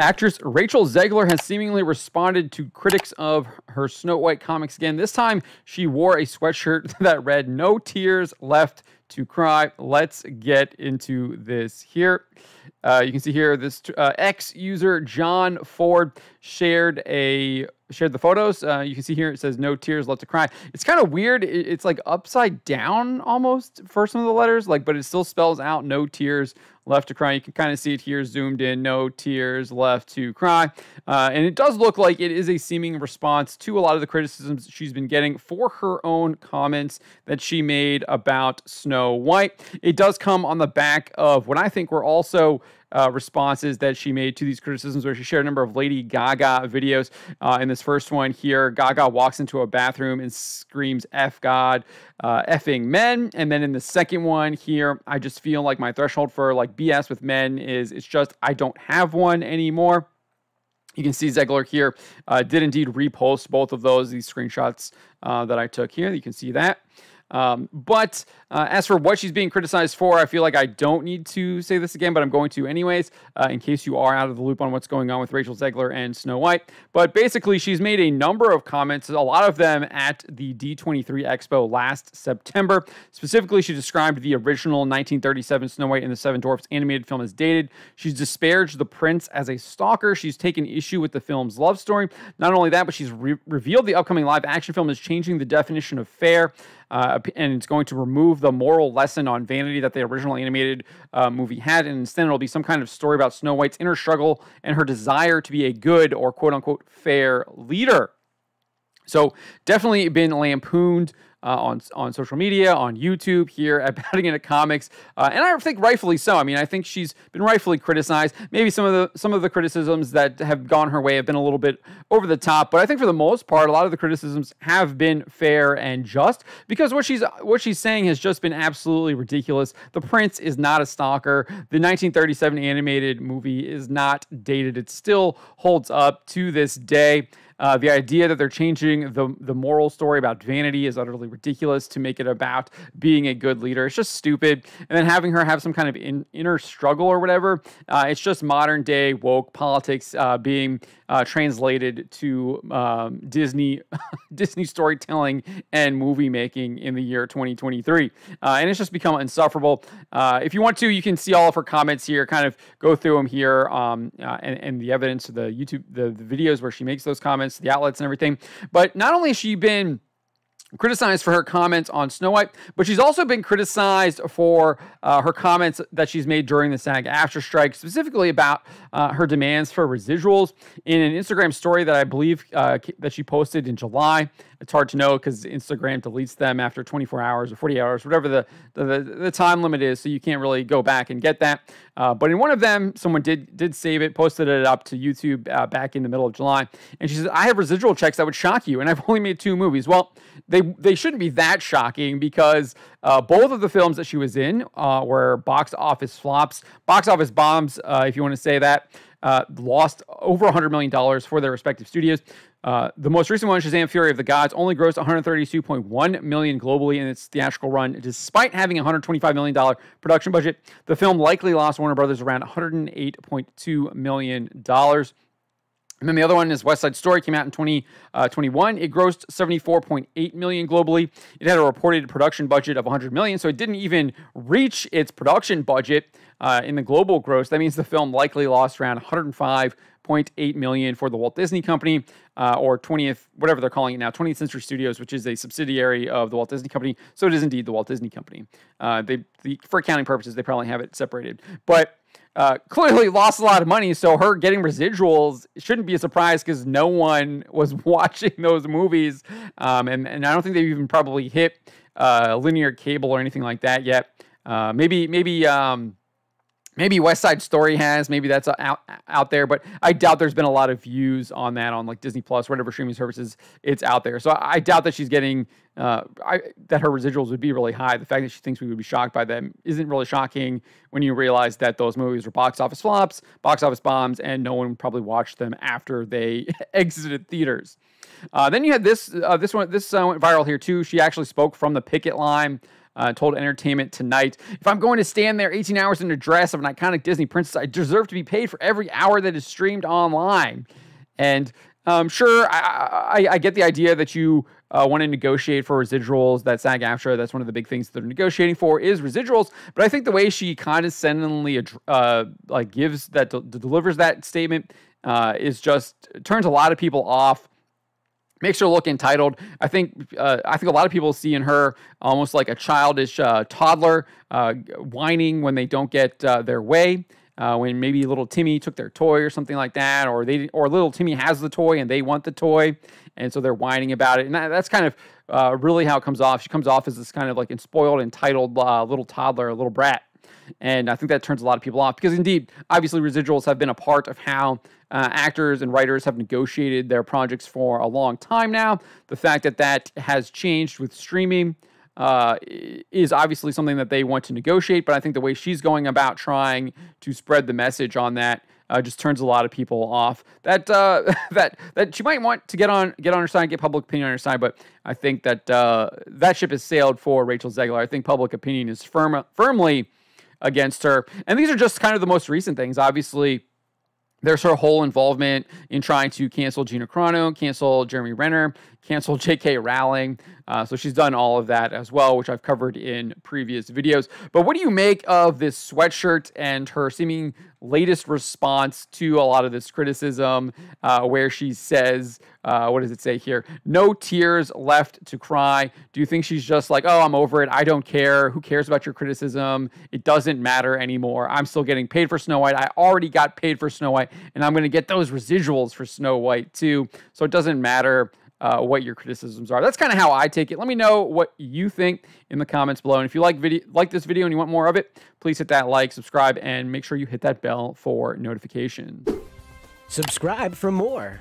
Actress Rachel Zegler has seemingly responded to critics of her Snow White comics again. This time, she wore a sweatshirt that read, "No tears left to cry." Let's get into this here. You can see here this X user John Ford shared the photos. You can see here it says "No tears left to cry." It's kind of weird. It's like upside down almost for some of the letters, but it still spells out "No tears left to cry." You can kind of see it here zoomed in. "No tears left to cry," and it does look like it is a seeming response to a lot of the criticisms she's been getting for her own comments that she made about Snow White. It does come on the back of what I think were also responses that she made to these criticisms, where she shared a number of Lady Gaga videos. In this first one here, Gaga walks into a bathroom and screams "F God, effing men." And then in the second one here, I just feel like my threshold for BS with men it's just I don't have one anymore. You can see Zegler here did indeed repost both of these screenshots that I took here. You can see that. But as for what she's being criticized for, I feel like I don't need to say this again, but I'm going to anyways, in case you are out of the loop on what's going on with Rachel Zegler and Snow White. But basically, she's made a number of comments, a lot of them at the D23 Expo last September. Specifically, she described the original 1937 Snow White and the Seven Dwarfs animated film as dated. She's disparaged the prince as a stalker. She's taken issue with the film's love story. Not only that, but she's revealed the upcoming live action film is changing the definition of fair. And it's going to remove the moral lesson on vanity that the original animated movie had, and instead it'll be some kind of story about Snow White's inner struggle and her desire to be a good or quote-unquote fair leader. So definitely been lampooned on social media, on YouTube here at Batting Into Comics, and I think rightfully so. I mean, I think she's been rightfully criticized. Maybe some of the criticisms that have gone her way have been a little bit over the top, but I think for the most part, a lot of the criticisms have been fair and just, because what she's saying has just been absolutely ridiculous. The prince is not a stalker. The 1937 animated movie is not dated. It still holds up to this day. The idea that they're changing the moral story about vanity is utterly ridiculous to make it about being a good leader. It's just stupid. And then having her have some kind of inner struggle or whatever, it's just modern day woke politics being translated to Disney storytelling and movie making in the year 2023. And it's just become insufferable. If you want to, you can see all of her comments here, kind of go through them here, and the evidence of the YouTube, the videos where she makes those comments, the outlets and everything. But not only has she been criticized for her comments on Snow White, but she's also been criticized for her comments that she's made during the SAG-AFTRA strike, specifically about her demands for residuals. In an Instagram story that I believe that she posted in July, it's hard to know because Instagram deletes them after 24 hours or 40 hours, whatever the time limit is, so you can't really go back and get that. But in one of them, someone did save it, posted it up to YouTube back in the middle of July, and she said, "I have residual checks that would shock you, and I've only made 2 movies." Well, they shouldn't be that shocking, because both of the films that she was in were box office flops, box office bombs, if you want to say that. Lost over $100 million for their respective studios. The most recent one, Shazam! Fury of the Gods, only grossed $132.1 million globally in its theatrical run, despite having a $125 million production budget. The film likely lost Warner Brothers around $108.2 million. And then the other one is West Side Story, came out in 2021. It grossed $74.8 million globally. It had a reported production budget of $100 million, so it didn't even reach its production budget in the global gross. That means the film likely lost around $105.8 million for the Walt Disney Company, or 20th, whatever they're calling it now, 20th Century Studios, which is a subsidiary of the Walt Disney Company. So it is indeed the Walt Disney Company. For accounting purposes, they probably have it separated. But clearly lost a lot of money, so her getting residuals shouldn't be a surprise, because no one was watching those movies, and I don't think they've even probably hit linear cable or anything like that yet. Maybe West Side Story has, maybe that's out there, but I doubt there's been a lot of views on that on Disney Plus, whatever streaming services it's out there. So I doubt that she's getting, that her residuals would be really high. The fact that she thinks we would be shocked by them isn't really shocking when you realize that those movies were box office flops, box office bombs, and no one probably watched them after they exited theaters. Then you had this went viral here too. She actually spoke from the picket line told Entertainment Tonight, "If I'm going to stand there 18 hours in a dress of an iconic Disney princess, I deserve to be paid for every hour that is streamed online." And sure, I get the idea that you want to negotiate for residuals. That SAG-AFTRA, that's one of the big things they're negotiating for is residuals. But I think the way she condescendingly delivers that statement is just turns a lot of people off. Makes her look entitled. I think a lot of people see in her almost like a childish toddler whining when they don't get their way. When maybe little Timmy took their toy or something like that, or little Timmy has the toy and they want the toy, and so they're whining about it. And that's kind of really how it comes off. She comes off as this kind of like spoiled, entitled little toddler, a little brat. And I think that turns a lot of people off because, indeed, obviously residuals have been a part of how actors and writers have negotiated their projects for a long time now. The fact that that has changed with streaming is obviously something that they want to negotiate, but I think the way she's going about trying to spread the message on that just turns a lot of people off. That that she might want to get on her side, get public opinion on her side, but I think that that ship has sailed for Rachel Zegler. I think public opinion is firmly against her, and these are just kind of the most recent things. Obviously, there's her whole involvement in trying to cancel Gina Carano, cancel Jeremy Renner, cancel J.K. Rowling. So she's done all of that as well, which I've covered in previous videos. But what do you make of this sweatshirt and her seeming latest response to a lot of this criticism, where she says, what does it say here? "No tears left to cry." Do you think she's just like, "Oh, I'm over it. I don't care. Who cares about your criticism? It doesn't matter anymore. I'm still getting paid for Snow White. I already got paid for Snow White, and I'm going to get those residuals for Snow White too. So it doesn't matter what your criticisms are." That's kind of how I take it. Let me know what you think in the comments below. And if you like this video and you want more of it, please hit that like, subscribe, and make sure you hit that bell for notifications. Subscribe for more.